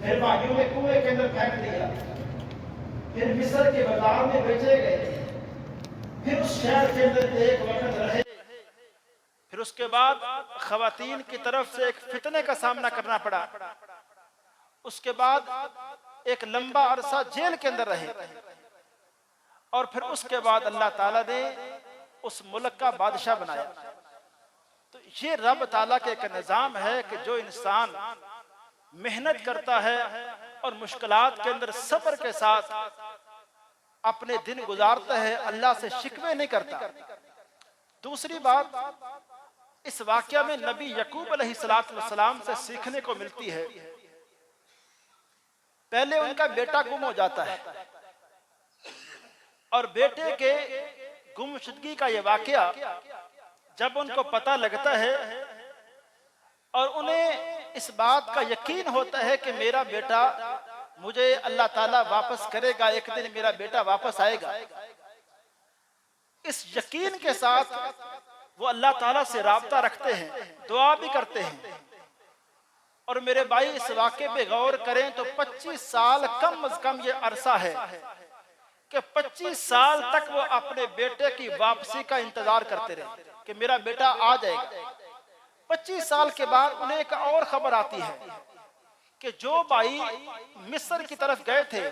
फिर भाइयों ने कुएं के अंदर फेंक दिया, फिर मिस्र के बाजार में बेचे गए, फिर उस शहर के अंदर एक वक्त रहे। फिर उसके बाद खवातीन की तरफ से एक फितने का सामना करना पड़ा। उसके बाद एक लंबा अरसा जेल के अंदर रहे और फिर उसके बाद अल्लाह ताला ने उस मुल्क का बादशाह बनाया। तो ये रब ताला के एक निजाम है कि जो इंसान मेहनत करता है और मुश्किलात के अंदर सब्र के साथ अपने दिन गुजारता है, अल्लाह से शिकवे नहीं करता। दूसरी बात, इस वाकया में नबी यकूब अलैहिस्सलाम से सीखने को मिलती है। पहले उनका बेटा गुम हो जाता है और बेटे के गुमशुदगी का यह वाकया जब उनको पता लगता है और उन्हें इस बात का यकीन होता है कि मेरा बेटा, मुझे अल्लाह ताला वापस करेगा, एक दिन मेरा बेटा वापस आएगा, इस यकीन के साथ वो अल्लाह ताला से राब्ता रखते हैं, दुआ भी करते हैं। और मेरे भाई इस वाक़े पे गौर करें तो 25 साल कम अज कम ये अरसा है कि 25 साल तक वो अपने बेटे की वापसी का इंतजार करते रहे कि मेरा बेटा आ जाएगा। 25 साल के बाद उन्हें एक और खबर आती है कि जो भाई मिस्र की तरफ गए थे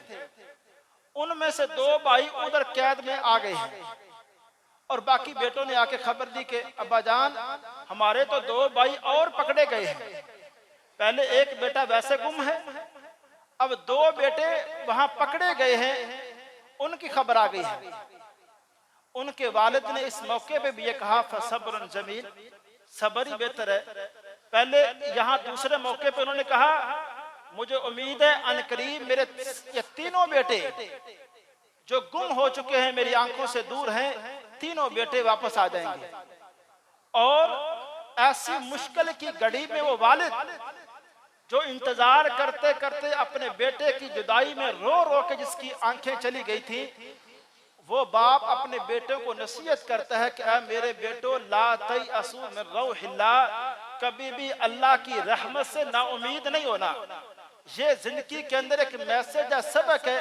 उनमें से 2 भाई उधर कैद में आ गए हैं और बाकी बेटों ने आके खबर दी कि अब्बा जान, हमारे तो 2 भाई और पकड़े गए हैं। पहले एक बेटा वैसे गुम है, अब 2 बेटे वहां पकड़े गए हैं, उनकी खबर आ गई है। उनके वालिद ने इस मौके पे भी ये कहा फसब्रुन जमील, सब्र ही बेहतर है। पहले यहाँ दूसरे मौके पे उन्होंने कहा मुझे उम्मीद है अनकरीब मेरे ये 3 बेटे जो गुम हो चुके हैं, मेरी आंखों से दूर हैं, 3 बेटे वापस आ जाएंगे। और ऐसी मुश्किल की घड़ी में वो वालिद जो इंतजार करते करते अपने बेटे की जुदाई में रो रो के जिसकी आंखें चली गई थी, वो बाप अपने बेटों को नसीहत करता है कि मेरे बेटो ला तयअसू मिन रौहिल्लाह, कभी भी अल्लाह की रहमत से नाउमीद नहीं होना। ये जिंदगी के अंदर एक मैसेज है, सबक है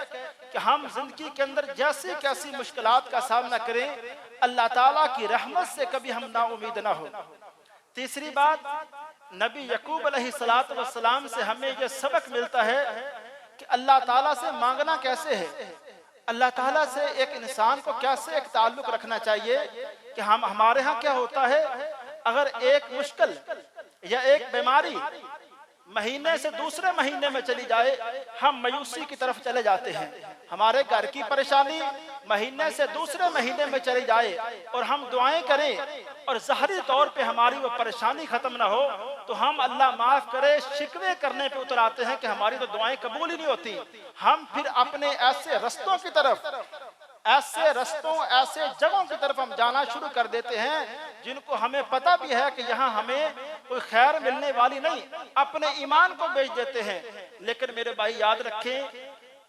कि हम जिंदगी के अंदर जैसी कैसी मुश्किलात का सामना करें, अल्लाह ताला की रहमत से कभी हम नाउमीद ना हो। तीसरी बात, नबी यकूब अलैहिस्सलाम से हमें यह सबक मिलता है कि अल्लाह ताला से मांगना कैसे है, अल्लाह ताला से एक इंसान को कैसे एक ताल्लुक रखना चाहिए। कि हम हमारे यहाँ क्या होता है, अगर एक मुश्किल या एक बीमारी महीने से दूसरे महीने में चली जाए, हम मायूसी की तरफ चले जाते हैं। हमारे घर की परेशानी महीने से दूसरे महीने में चली जाए और हम दुआएं करें और ज़ाहिरी तौर पे हमारी वो परेशानी खत्म ना हो, तो हम अल्लाह माफ करे शिकवे करने पे उतर आते हैं कि हमारी तो दुआएं कबूल ही नहीं होती। हम फिर अपने ऐसे रस्तों की तरफ, ऐसे रस्तों, ऐसे जगहों की तरफ हम जाना शुरू कर देते हैं जिनको हमें पता भी है कि यहाँ हमें कोई खैर मिलने वाली नहीं, अपने ईमान को बेच देते हैं। लेकिन मेरे भाई याद रखें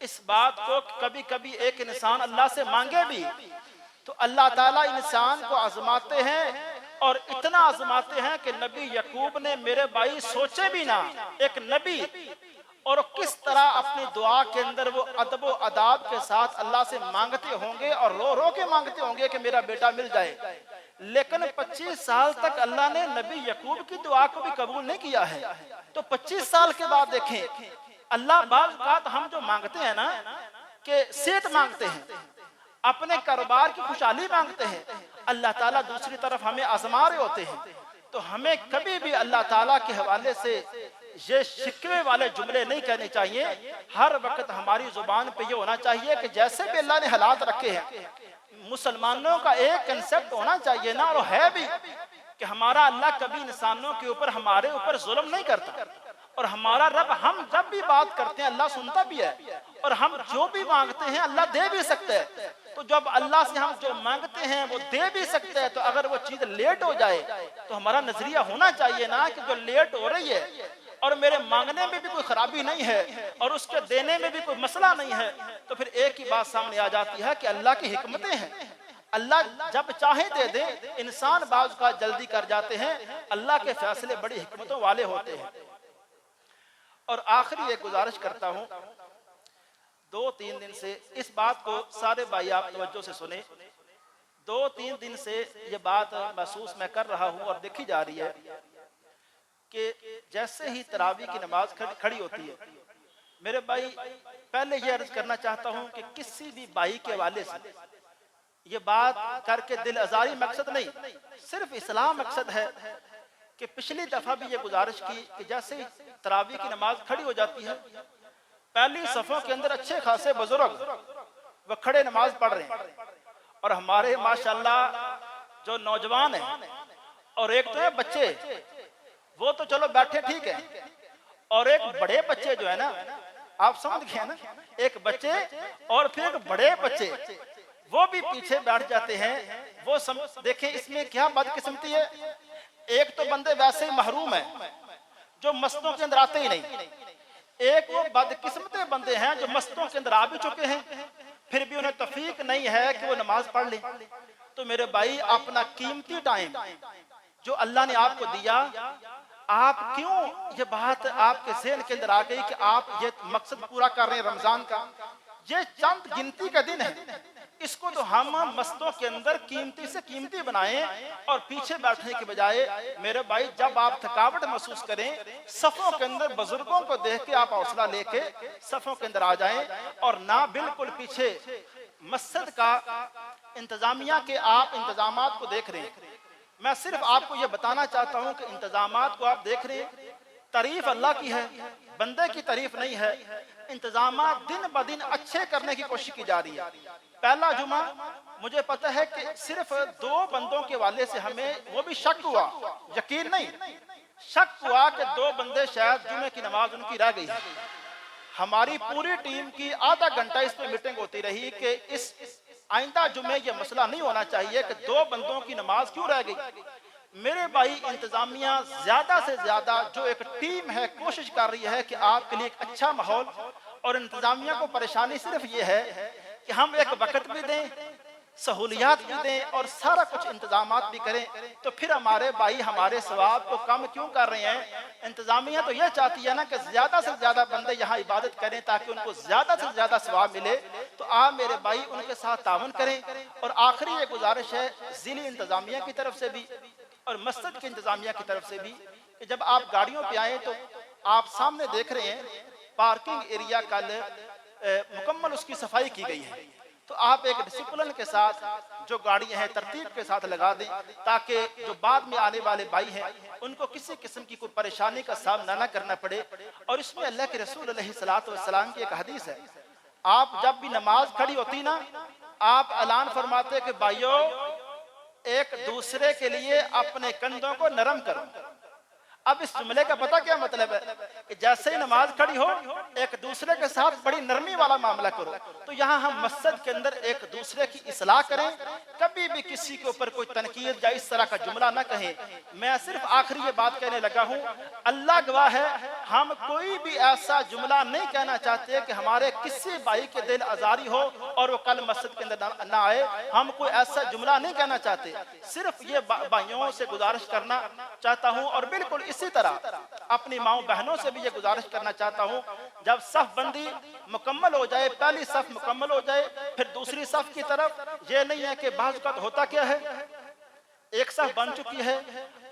इस बात को, कभी कभी एक इंसान अल्लाह से मांगे भी तो अल्लाह ताला इंसान को आजमाते हैं, और इतना आजमाते हैं कि नबी यकूब ने मेरे भाई सोचे भी ना, एक नबी, और किस तरह अपनी दुआ के अंदर वो अदब व अदाब के साथ अल्लाह से मांगते होंगे और रो रो के मांगते होंगे कि मेरा बेटा मिल जाए। लेकिन 25 साल तक अल्लाह ने नबी यकूब की दुआ को भी कबूल नहीं किया है। तो 25 साल के बाद देखें अल्लाह, बात हम जो मांगते हैं ना कि सेहत मांगते हैं, अपने कारोबार की खुशहाली मांगते हैं, अल्लाह ताला दूसरी तरफ हमें आजमा रहे होते हैं। तो हमें कभी भी अल्लाह ताला के हवाले से ये शिकवे वाले जुमले नहीं कहने चाहिए। हर वक्त हमारी जुबान पे ये होना चाहिए कि जैसे भी अल्लाह ने हालात रखे हैं, मुसलमानों का एक कंसेप्ट होना चाहिए ना, और है भी, कि हमारा अल्लाह कभी इंसानों के ऊपर, हमारे ऊपर जुल्म नहीं करता, और हमारा रब, हम जब भी बात करते हैं अल्लाह सुनता भी है, और हम जो भी मांगते हैं अल्लाह दे भी सकते हैं। तो जब अल्लाह से हम जो मांगते हैं वो दे भी सकते हैं, तो अगर वो चीज लेट हो जाए तो हमारा नजरिया होना चाहिए ना कि जो लेट हो रही है और मेरे मांगने में भी कोई खराबी नहीं है और उसके देने में भी कोई मसला नहीं है, तो फिर एक ही बात सामने आ जाती है कि अल्लाह की हिकमतें हैं। अल्लाह जब चाहे दे दे, इंसान बाज का जल्दी कर जाते हैं, अल्लाह के फैसले बड़ी हिकमतों वाले होते हैं। और आखिरी एक गुजारिश करता हूं, 2-3 दिन से इस बात को सारे भाई आप तवज्जो से सुने, 2-3 दिन से ये बात महसूस मैं कर रहा हूं और देखी जा रही है कि जैसे ही तरावी की नमाज खड़ी होती है, मेरे भाई पहले ये अर्ज करना चाहता हूं कि किसी भी भाई के हवाले से ये बात करके दिल आजारी मकसद नहीं, सिर्फ इस्लाम मकसद है कि पिछली दफा भी ये गुजारिश की कि जैसे ही तरावी की नमाज खड़ी हो जाती है, पहली सफों के अंदर अच्छे खासे बुजुर्ग वो खड़े नमाज पढ़ रहे हैं, और हमारे माशाल्लाह जो नौजवान हैं और एक तो है बच्चे, वो तो चलो बैठे ठीक है, और एक बड़े बच्चे जो है ना, आप समझ गए ना, एक बच्चे और फिर एक बड़े बच्चे वो भी पीछे बैठ जाते हैं। वो देखें इसमें क्या बदकिस्मती है। एक तो बंदे वैसे ही महरूम है जो मस्जिदों के अंदर आते ही नहीं, एक वो बदकिस्मते बंदे हैं जो मस्जिदों के अंदर आ भी चुके हैं, फिर भी उन्हें तौफीक नहीं है कि वो नमाज पढ़ लें। तो मेरे भाई अपना कीमती टाइम जो अल्लाह ने आपको दिया, आप क्यों ये बात आपके ज़हन के अंदर आ गई कि आप ये मकसद पूरा कर रहे हैं रमजान का, ये चंद गिनती का दिन है, इसको तो हम मस्जिदों के अंदर कीमती से कीमती बनाएं और पीछे बैठने के बजाय मेरे भाई जब आप थकावट महसूस करें, सफों के अंदर बुजुर्गों को देख के आप हौसला लेके सफों के अंदर आ जाएं, और ना बिल्कुल पीछे मस्जिद का इंतजामिया के आप इंतजामात को देख रहे हैं। मैं सिर्फ आपको यह बताना चाहता हूं कि इंतजामात को आप देख रहे हैं, तारीफ अल्लाह की है, बंदे की तारीफ नहीं है। इंतजामात दिन ब दिन अच्छे करने की कोशिश की जा रही है। पहला जुमा मुझे पता है कि सिर्फ 2 बंदों के वाले से हमें वो भी शक हुआ, यकीन नहीं, शक हुआ कि 2 बंदे शायद जुमे की नमाज उनकी रह गई। हमारी पूरी टीम की आधा घंटा इस पे मीटिंग होती रही कि इस आइंदा जुमे ये मसला नहीं होना चाहिए कि 2 बंदों की नमाज क्यों रह गई। मेरे भाई इंतजामिया ज्यादा से ज्यादा जो एक टीम है कोशिश कर रही है कि आपके लिए एक अच्छा माहौल, और इंतजामिया को परेशानी सिर्फ ये है कि हम एक वक्त भी दें, सहूलियात भी दें और सारा कुछ इंतजामात भी करें, तो फिर हमारे भाई हमारे सवाब को कम क्यों कर रहे हैं। इंतजामिया तो यह चाहती है ना कि ज्यादा से ज्यादा बंदे यहाँ इबादत करें ताकि उनको ज्यादा से ज्यादा सवाब मिले। तो आप मेरे भाई उनके साथ तावन करें। और आखिरी ये गुजारिश है जिली इंतजामिया की तरफ से भी और मस्जिद की इंतजामिया की तरफ से भी कि जब आप गाड़ियों पे आए तो आप सामने देख रहे हैं पार्किंग एरिया कल मुकम्मल उसकी सफाई की गई है, तो आप एक डिसिप्लिन के साथ जो गाड़ियां हैं तरतीब के साथ लगा दें ताकि जो बाद में आने वाले भाई हैं उनको किसी किस्म की कोई परेशानी का सामना न करना पड़े। और इसमें अल्लाह के रसूल अलैहिस्सलातु वस्सलाम की एक हदीस है, आप जब भी नमाज खड़ी होती ना, आप ऐलान फरमाते कि भाइयों एक दूसरे के लिए अपने कंधों को नरम करो। अब इस जुमले का पता क्या मतलब है कि जैसे ही नमाज खड़ी हो एक दूसरे के साथ बड़ी नरमी वाला मामला करो। तो यहाँ हम मस्जिद के अंदर एक दूसरे की इस्लाह करें, कभी भी किसी के ऊपर कोई तनकीद या इस तरह का जुमला ना कहें। मैं सिर्फ आखिरी ये बात कहने लगा हूँ, अल्लाह गवाह है हम कोई भी ऐसा जुमला नहीं कहना चाहते कि हमारे किसी भाई के दिल आजारी हो और वो कल मस्जिद के अंदर ना आए। हम कोई ऐसा जुमला नहीं कहना चाहते, सिर्फ ये भाइयों से गुजारिश करना चाहता हूँ। और बिल्कुल इसी तरह अपनी माओ बहनों से भी ये गुजारिश करना चाहता हूँ, जब सफ बंदी मुकम्मल हो जाए, पहली सफ मुकम्मल हो जाए, फिर दूसरी सफ की तरफ ये नहीं है कि बाज़ का होता क्या है एक सफ बन चुकी है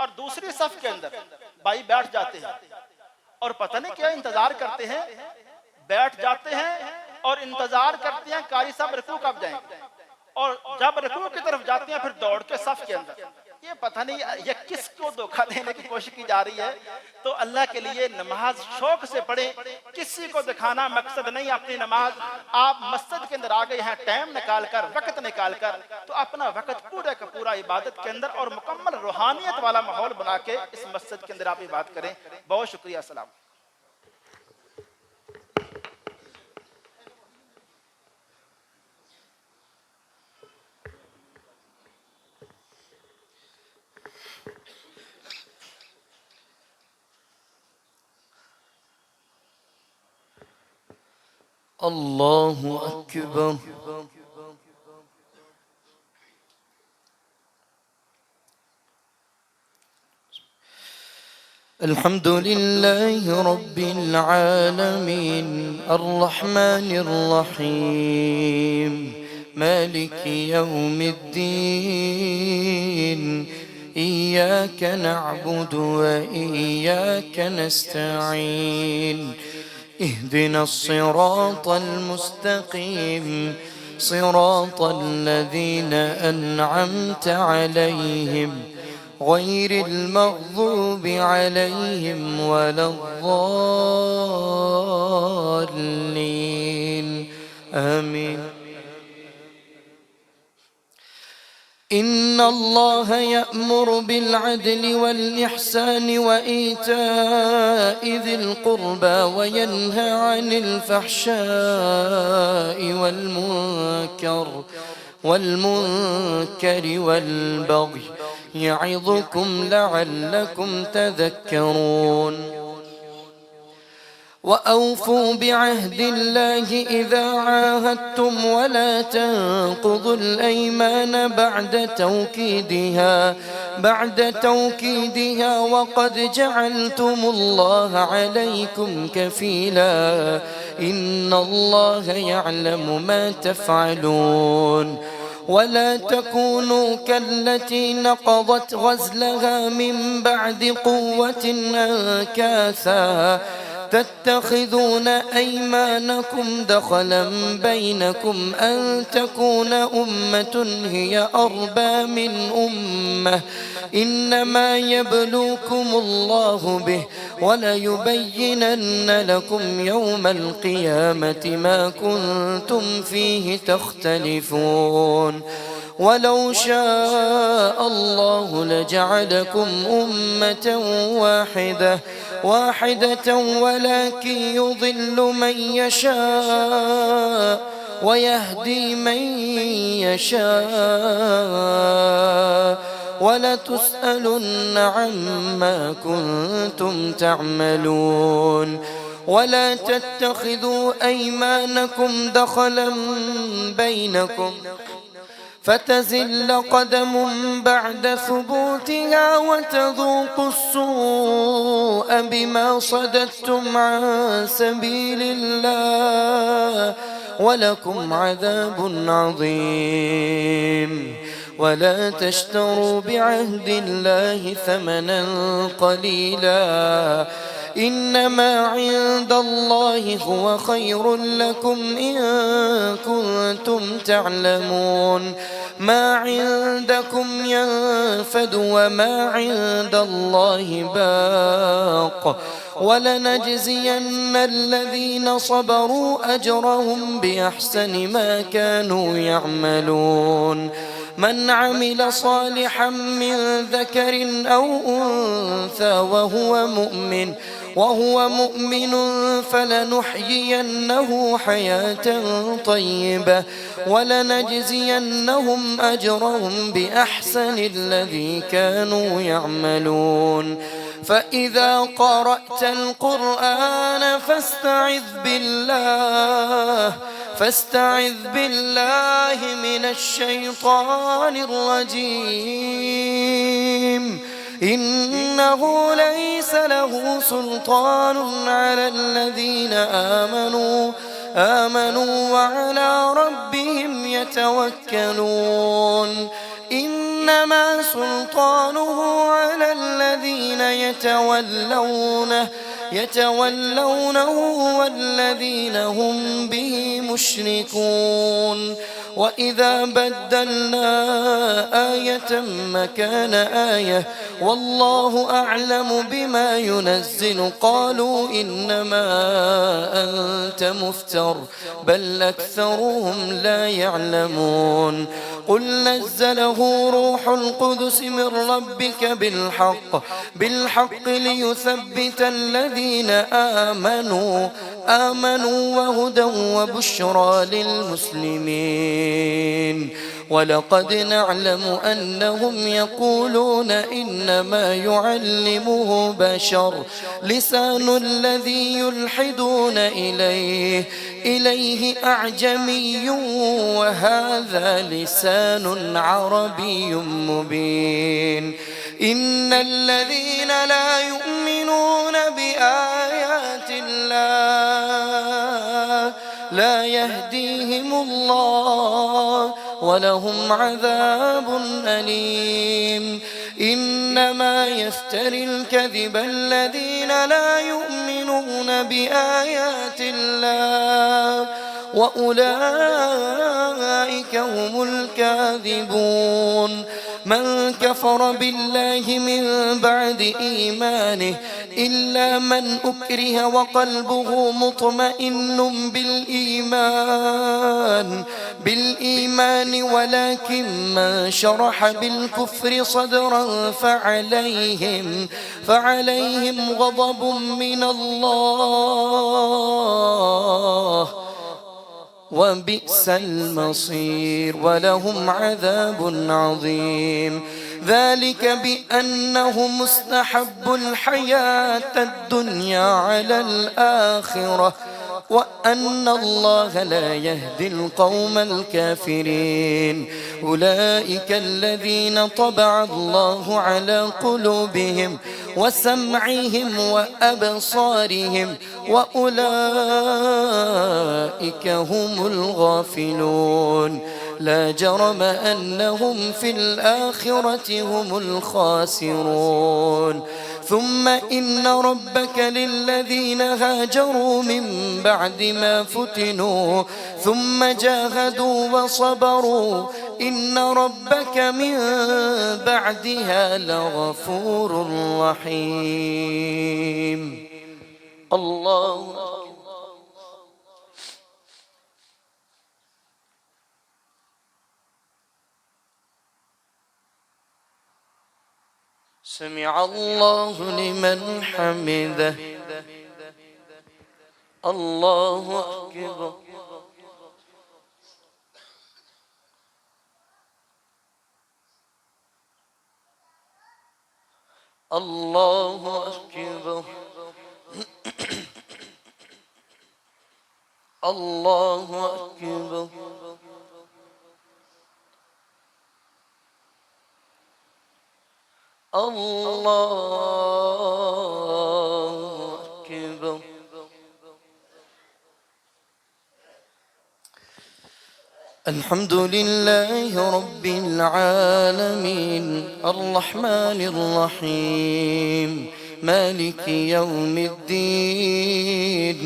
और दूसरी सफ के अंदर भाई बैठ जाते हैं और पता नहीं क्या इंतजार करते हैं, बैठ जाते हैं और इंतजार करते हैं कारी साहब रुकू कब जाएंगे, और जब रुकू की तरफ जाते हैं फिर दौड़ के सफ के अंदर। ये पता नहीं ये किसको धोखा देने की कोशिश की जा रही है। तो अल्लाह के लिए नमाज शौक से पढ़ें, किसी को दिखाना मकसद नहीं। अपनी नमाज आप मस्जिद के अंदर आ गए हैं टाइम निकाल कर, वक्त निकाल कर, तो अपना वक्त पूरा का पूरा इबादत के अंदर और मुकम्मल रूहानियत वाला माहौल बना के इस मस्जिद के अंदर आप इबादत करें। बहुत शुक्रिया। सलाम। अल्लाहु अकबर। الحمد لله رب العالمين الرحمن الرحيم مالك يوم الدين إياك نعبد وإياك نستعين اهدنا الصراط المستقيم صراط الذين أنعمت عليهم غير المغضوب عليهم ولا الضالين آمين. إن الله يأمر بالعدل والإحسان وإيتاء ذي القربى وينهى عن الفحشاء والمنكر والبغي يعظكم لعلكم تذكرون. وأوفوا بعهد الله إذا عاهدتم ولا تنقضوا الأيمان بعد توكيدها وقد جعلتم الله عليكم كفيلا إن الله يعلم ما تفعلون. ولا تكونوا كالتي نقضت غزلها من بعد قوة أنكاثا تتخذون أيمانكم دخلا بينكم أن تكون أمة هي أربى من أمة إنما يبلوكم الله به وليبينن لكم يوم القيامة ما كنتم فيه تختلفون. ولو شاء الله لجعلكم أمة واحدة ولكن يضل من يشاء ويهدي من يشاء ولتسألن عما كنتم تعملون. ولا تتخذوا أيمانكم دخلا بينكم فتزل قدم بعد ثبوتها وتذوقوا السوء بما صددتم عن سبيل الله ولكم عذاب عظيم. ولا تشتروا بعهد الله ثمنا قليلا إنما عند الله هو خير لكم إن كنتم تعلمون. ما عندكم ينفد وما عند الله باق ولنجزين الذين صبروا أجرهم بأحسن ما كانوا يعملون. من عمل صالحا من ذكر أو أنثى وهو مؤمن فلنحيينه حياة طيبة ولنجزينهم أجرهم بأحسن الذي كانوا يعملون. فإذا قرأت القرآن فاستعذ بالله من الشيطان الرجيم إنه ليس له سلطان على الذين آمنوا وعلى ربهم يتوكلون. إنما سلطانه على الذين يتولونه والذين هم به مشركون. وإذا بدلنا آية مكان آية والله أعلم بما ينزل قالوا إنما أنت مفتر بل أكثرهم لا يعلمون. قل نزله روح القدس من ربك بالحق ليثبت الذين آمنوا وهدى وبشرى للمسلمين. ولقد نعلم أنهم يقولون إنما يعلمه بشر لسان الذي يلحدون إليه أعجمي وهذا لسان عربي مبين. إن الذين لا يؤمنون بآيات الله لا يهديهم الله ولهم عذاب أليم. إنما يفتري الكذب الذين لا يؤمنون بآيات الله وأولئك هم الكاذبون. من كفر بالله من بعد إيمانه إلا من أكره وقلبه مطمئن بالإيمان ولكن من شرح بالكفر صدرا فعليهم غضب من الله وبئس المصير ولهم عذاب عظيم. ذلك بأنهم استحبوا الحياة الدنيا على الآخرة وأن الله لا يهدي القوم الكافرين. أولئك الذين طبع الله على قلوبهم وسمعهم وأبصارهم وأولئك هم الغافلون. لا جرم أنهم في الآخرة هم الخاسرون. ثم إن ربك للذين هاجروا من بعد ما فتنوا ثم جاهدوا وصبروا إن ربك من بعدها لغفور رحيم. الله سمع الله لمن حمده. الله أكبر. الله أكبر. الله أكبر. الله أكبر. الحمد لله رب العالمين الرحمن الرحيم مالك يوم الدين.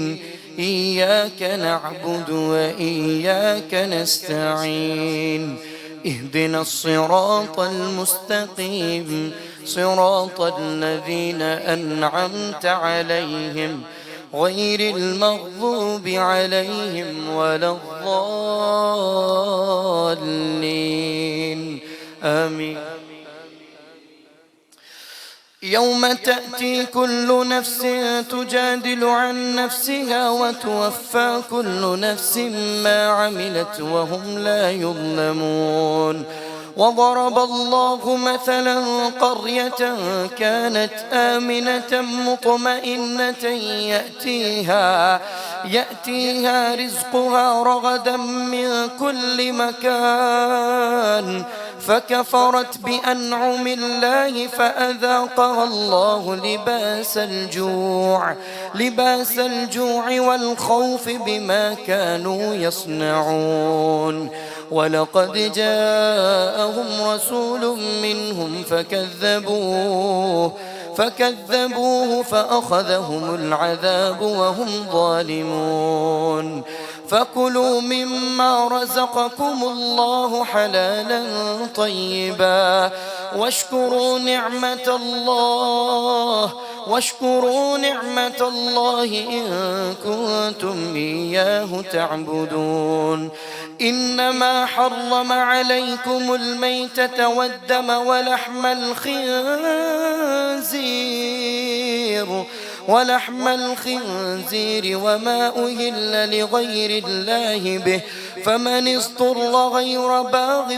إياك نعبد وإياك نستعين. اهدنا الصراط المستقيم صراط الذين أنعمت عليهم غير المغضوب عليهم ولا الضالين آمين. يوم تأتي كل نفس تجادل عن نفسها وتوفى كل نفس ما عملت وهم لا يظلمون. وضرب الله مثلا قرية كانت آمنة مطمئنة يأتيها رزقها رغدا من كل مكان فكفرت بأنعم الله فأذاقها الله لباس الجوع والخوف بما كانوا يصنعون. ولقد جاءهم رسول منهم فكذبوه فأخذهم العذاب وهم ظالمون. فكلوا مما رزقكم الله حلالا طيبا واشكروا نعمة الله إن كنتم إياه تعبدون. إنما حرم عليكم الميتة والدم ولحم الخنزير وما أهل لغير الله به فمن اضطر غير باغ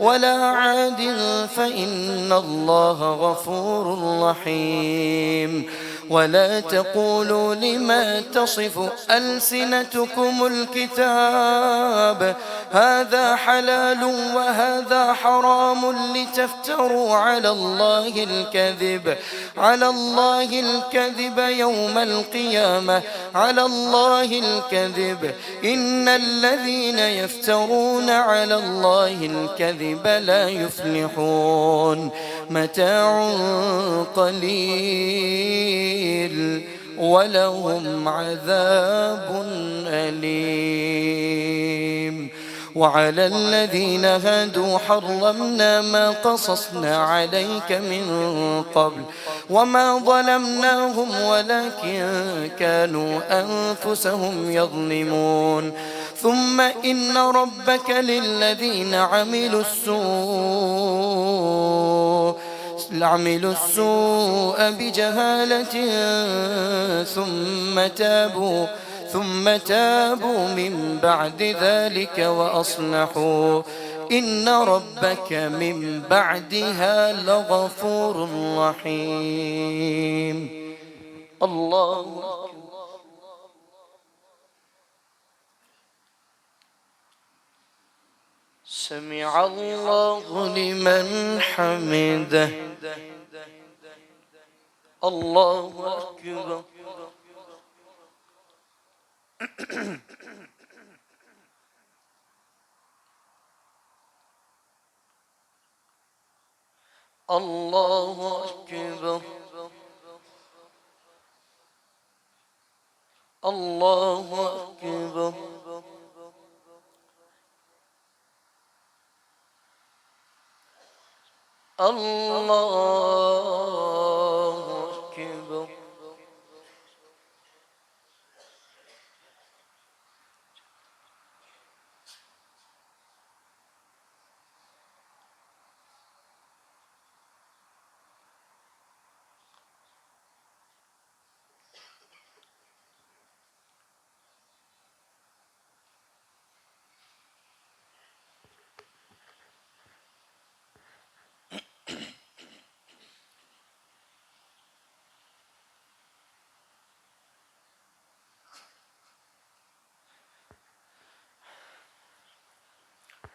ولا عاد فإن الله غفور رحيم. ولا تقولوا لما تصف ألسنتكم الكتاب هذا حلال وهذا حرام لتفتروا على الله الكذب يوم القيامة، على الله الكذب. إن الذين يفترون على الله الكذب لا يفلحون. متاع قليل ولهم عذاب أليم. وعلى الذين هادوا حرمنا ما قصصنا عليك من قبل وما ظلمناهم ولكن كانوا أنفسهم يظلمون. ثم إن ربك للذين عملوا السوء بجهالة ثم تابوا من بعد ذلك وأصلحوا إن ربك من بعدها لغفور رحيم. الله سمع الله لمن حمده. الله أكبر. الله أكبر. الله أكبر. الله أكبر.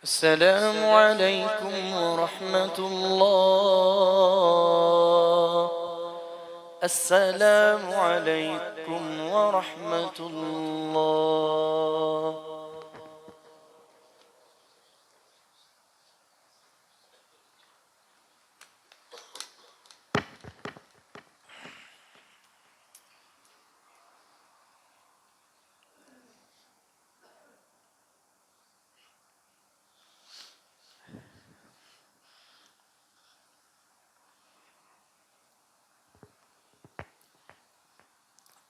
السلام عليكم ورحمة الله. السلام عليكم ورحمة الله.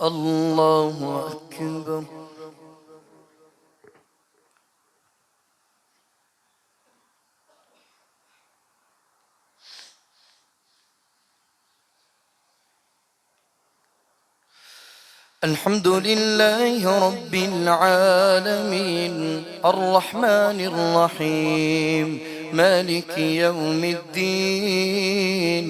الله أكبر. الحمد لله رب العالمين الرحمن الرحيم مالك يوم الدين.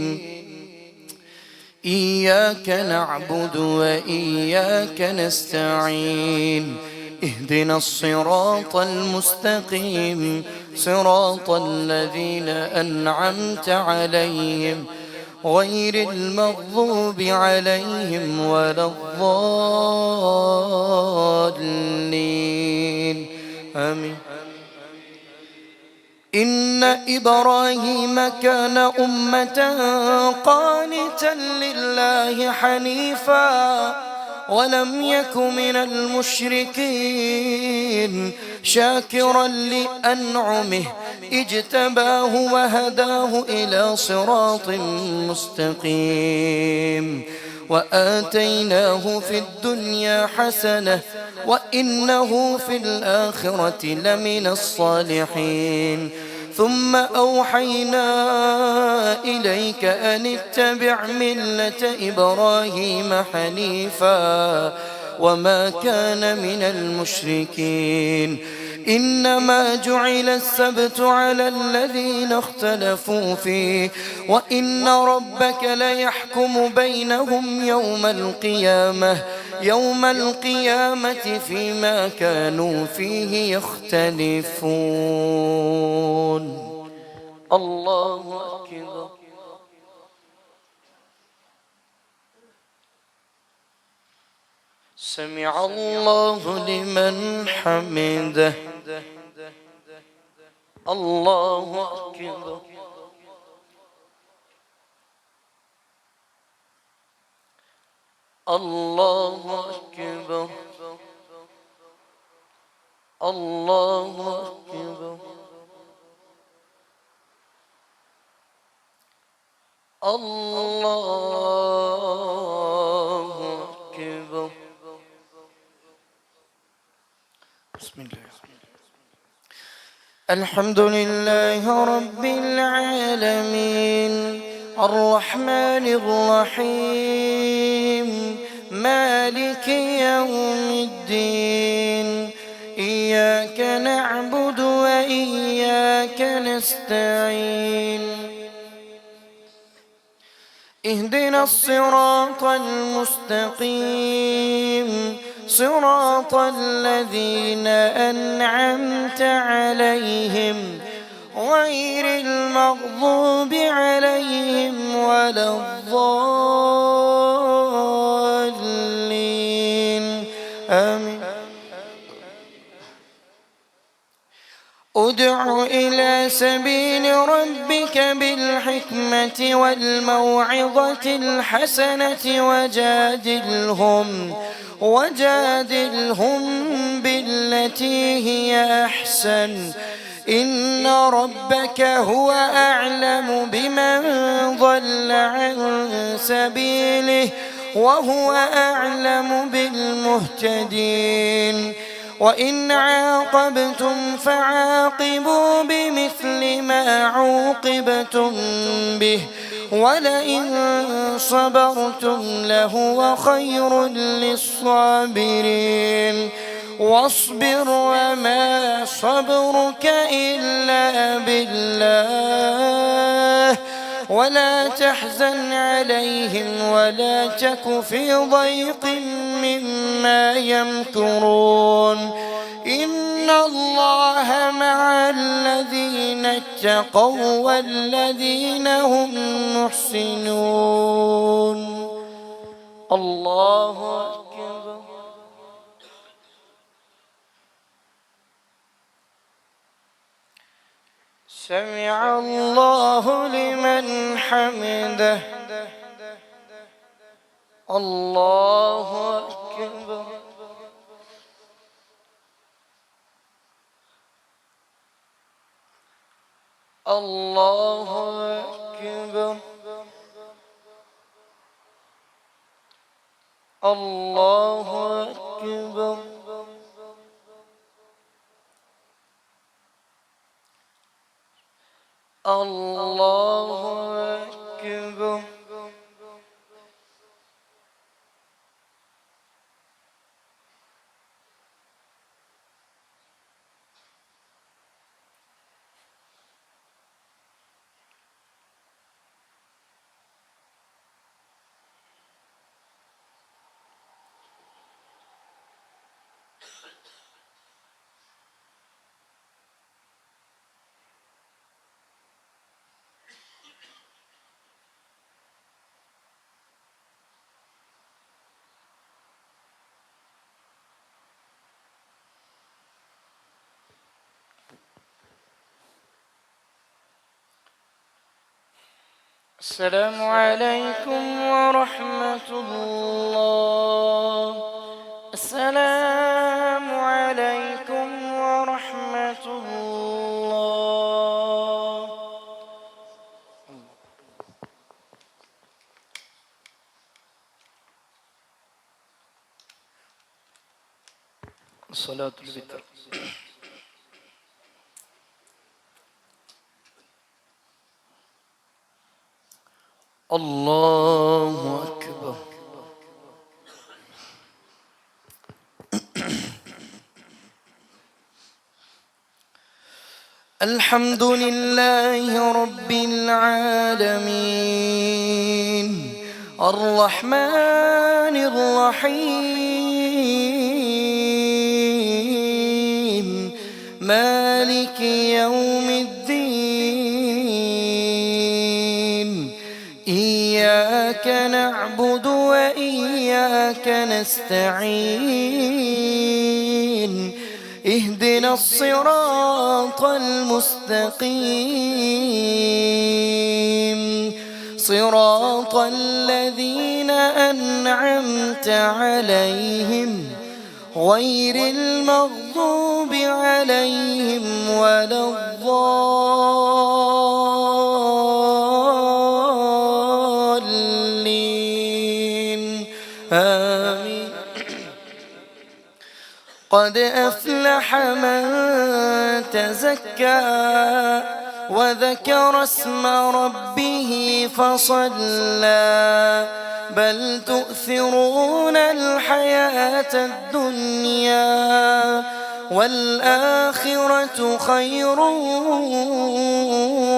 إياك نعبد وإياك نستعين. اهدنا الصراط المستقيم صراط الذين أنعمت عليهم غير المغضوب عليهم ولا الضالين. آمين. إن إبراهيم كان أمة قانتا لله حنيفا ولم يك من المشركين شاكرا لأنعمه اجتباه وهداه إلى صراط مستقيم. وآتيناه في الدنيا حسنة وإنه في الآخرة لمن الصالحين. ثم أوحينا إليك أن اتبع ملة إبراهيم حنيفا وما كان من المشركين إنما جعل السبت على الذين اختلفوا فيه وإن ربك ليحكم بينهم يوم القيامة فيما كانوا فيه يختلفون. الله أكبر. سمع الله لمن حمده. الله أكبر. الله أكبر. الله أكبر. الله أكبر. بسم الله. الحمد لله رب العالمين الرحمن الرحيم مالك يوم الدين إياك نعبد وإياك نستعين اهدنا الصراط المستقيم صراط الذين أنعمت عليهم غير المغضوب عليهم ولا الضالين آمين. ادع إلى سبيل ربك بالحكمة والموعظة الحسنة وجادلهم بالتي هي أحسن إن ربك هو أعلم بمن ضل عن سبيله وهو أعلم بالمهتدين وإن عاقبتم فعاقبوا بمثل ما عوقبتم به ولئن صبرتم لهو خير للصابرين واصبر وما صبرك إلا بالله ولا تحزن عليهم ولا تك في ضيق مما يمكرون إن الله مع الذين اتقوا والذين هم محسنون. الله أكبر. سمع الله لمن حمده. الله أكبر. الله أكبر. الله أكبر. الله أكبر. السلام عليكم ورحمة الله. السلام عليكم ورحمة الله. الصلاة الوتر. الله أكبر. الحمد لله رب العالمين الرحمن الرحيم مالك يوم الدين إياك نعبد وإياك نستعين اهدنا الصراط المستقيم صراط الذين أنعمت عليهم غير المغضوب عليهم ولا الضالين آمين. قد أفلح من تزكى وذكر اسم ربه فصلى بل تؤثرون الحياة الدنيا والآخرة خير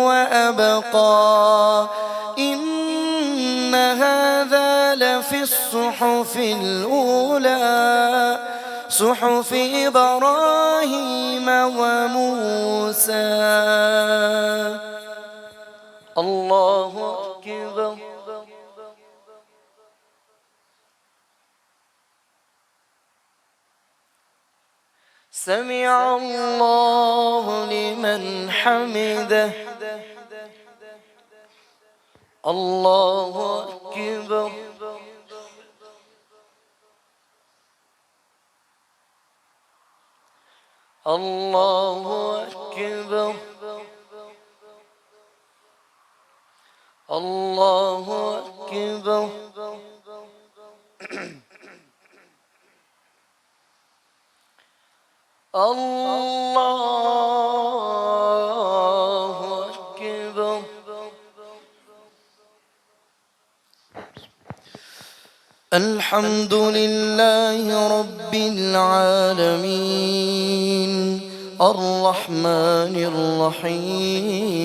وأبقى إن هذا لفي الصحف الأولى صحف إبراهيم وموسى. الله أكبر. سمع الله لمن حمده. الله أكبر. الله أكبر. الله أكبر. الله أكبر. الحمد لله رب العالمين الرحمن الرحيم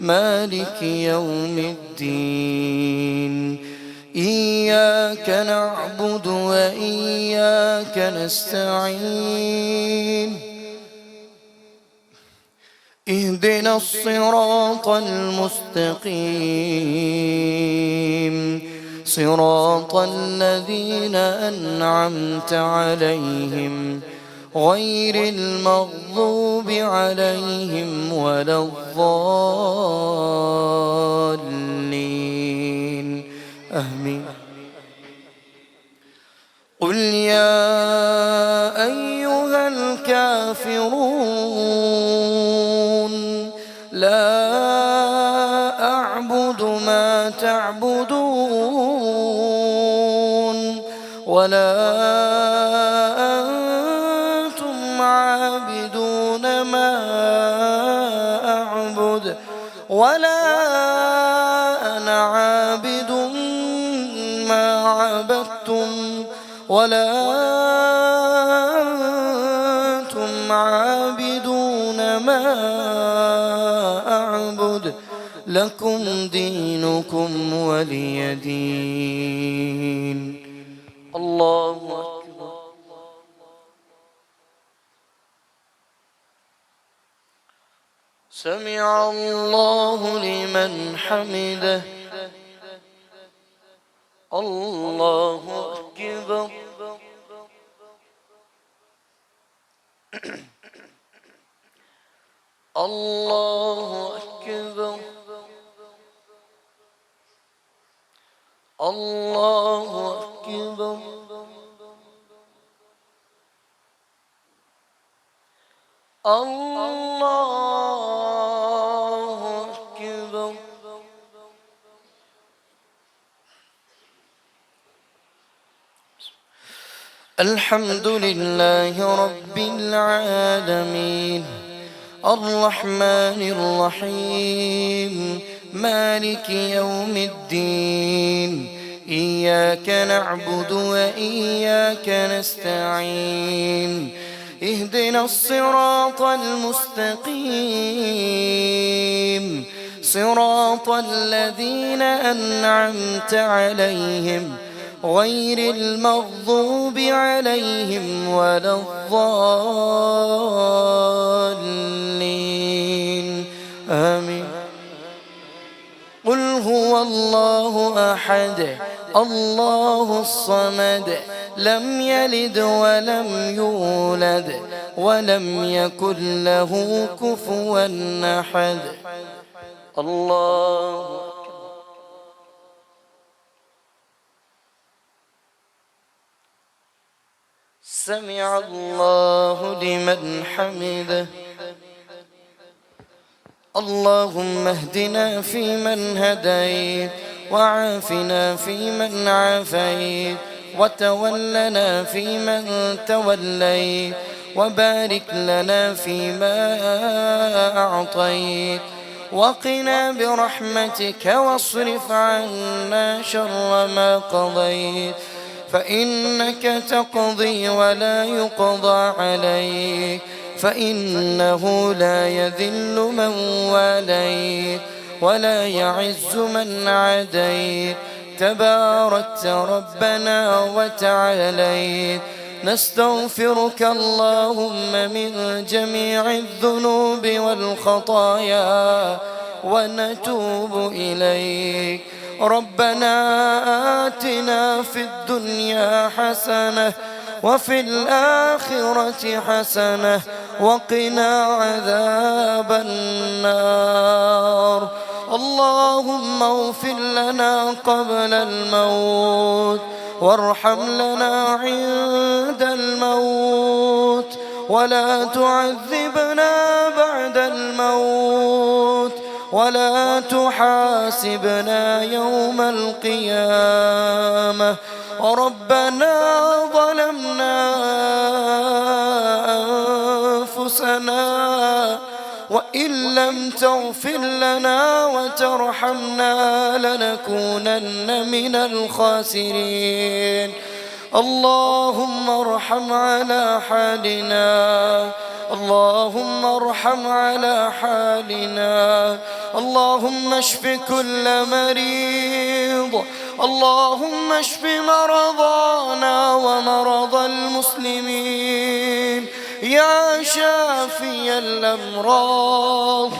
مالك يوم الدين إياك نعبد وإياك نستعين اهدنا الصراط المستقيم صراط الذين أنعمت عليهم غير المغضوب عليهم ولا الضالين آمين. قل يا أيها الكافرون لا أعبد ما تعبدون ولا أنتم عابدون ما أعبد ولا أنا عابد ما عبدتم ولا أنتم عابدون ما أعبد لكم دينكم ولي دين. الله أكبر. سمع الله لمن حمده. الله أكبر. الله أكبر. الله أكبر. الله أكبر. الحمد لله رب العالمين الرحمن الرحيم مالك يوم الدين إياك نعبد وإياك نستعين اهدنا الصراط المستقيم صراط الذين أنعمت عليهم غير المغضوب عليهم ولا الضالين آمين. قل هو الله أحد الله الصمد لم يلد ولم يولد ولم يكن له كفوا أحد. الله سمع الله لمن حمده. اللهم اهدنا فيمن هديت وعافنا فيمن عافيت وتولنا فيمن توليت وبارك لنا فيما أعطيت وقنا برحمتك واصرف عنا شر ما قضيت فإنك تقضي ولا يقضى عليك فإنه لا يذل من واليت ولا يعز من عاديت تباركت ربنا وتعاليت. نستغفرك اللهم من جميع الذنوب والخطايا ونتوب إليك. ربنا آتنا في الدنيا حسنة وفي الآخرة حسنة وقنا عذاب النار. اللهم اغفر لنا قبل الموت وارحم لنا عند الموت ولا تعذبنا بعد الموت ولا تحاسبنا يوم القيامة. ربنا ظلمنا أنفسنا وإن لم تغفر لنا وترحمنا لنكونن من الخاسرين. اللهم ارحم على حالنا اللهم ارحم على حالنا. اللهم اشف كل مريض اللهم اشف مرضانا ومرضى المسلمين يا شافي الأمراض.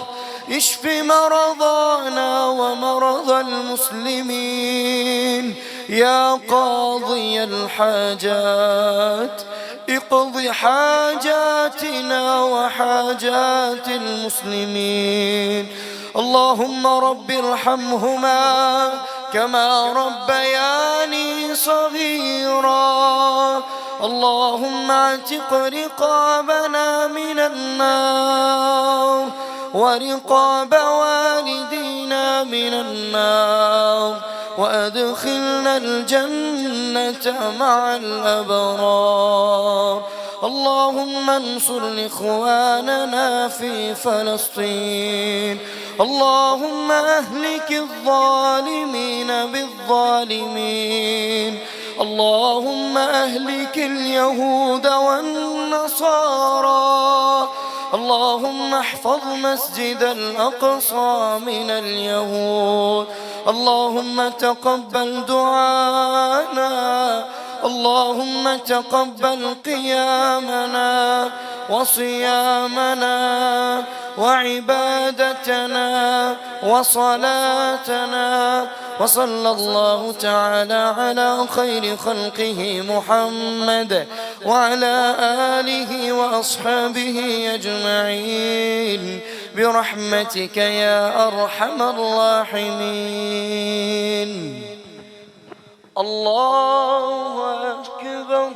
اشف مرضانا ومرضى المسلمين يا قاضي الحاجات. اقض حاجاتنا وحاجات المسلمين. اللهم رب ارحمهما كما ربياني صغيرا. اللهم اعتق رقابنا من النار ورقاب والدينا من النار وأدخلنا الجنة مع الأبرار. اللهم انصر إخواننا في فلسطين. اللهم أهلك الظالمين بالظالمين. اللهم أهلك اليهود والنصارى. اللهم احفظ مسجد الأقصى من اليهود. اللهم تقبل دعانا. اللهم تقبل قيامنا وصيامنا وعبادتنا وصلاتنا. وصلى الله تعالى على خير خلقه محمد وعلى آله وأصحابه أجمعين برحمتك يا أرحم الراحمين. الله أكبر.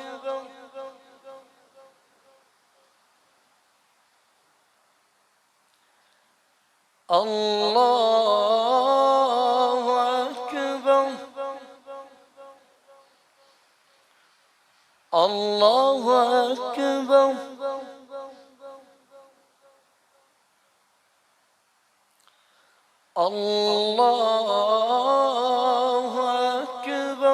الله أكبر. الله أكبر. الله أكبر.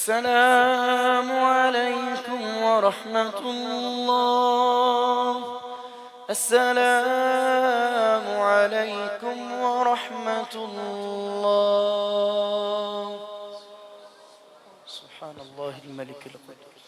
السلام عليكم ورحمة الله. السلام عليكم ورحمة الله. سبحان الله الملك القدوس.